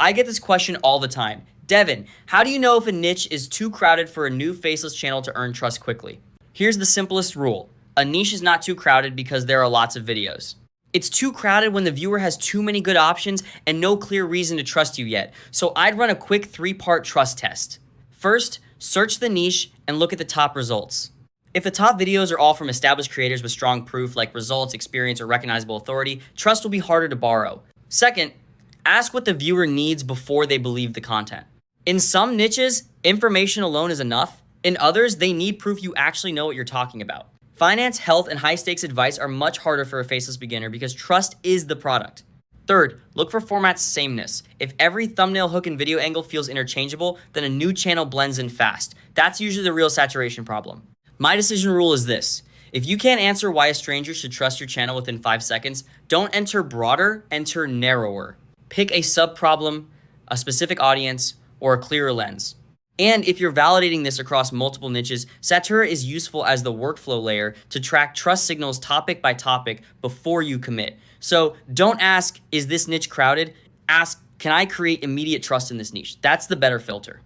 I get this question all the time. Devin, how do you know if a niche is too crowded for a new faceless channel to earn trust quickly? Here's the simplest rule. A niche is not too crowded because there are lots of videos. It's too crowded when the viewer has too many good options and no clear reason to trust you yet. So I'd run a quick 3-part trust test. First, search the niche and look at the top results. If the top videos are all from established creators with strong proof like results, experience, or recognizable authority, trust will be harder to borrow. Second, ask what the viewer needs before they believe the content. In some niches, information alone is enough. In others, they need proof you actually know what you're talking about. Finance, health, and high-stakes advice are much harder for a faceless beginner because trust is the product. Third, look for format sameness. If every thumbnail, hook, and video angle feels interchangeable, then a new channel blends in fast. That's usually the real saturation problem. My decision rule is this. If you can't answer why a stranger should trust your channel within 5 seconds, don't enter broader, enter narrower. Pick a sub-problem, a specific audience, or a clearer lens. And if you're validating this across multiple niches, Satura is useful as the workflow layer to track trust signals topic by topic before you commit. So don't ask, is this niche crowded? Ask, can I create immediate trust in this niche? That's the better filter.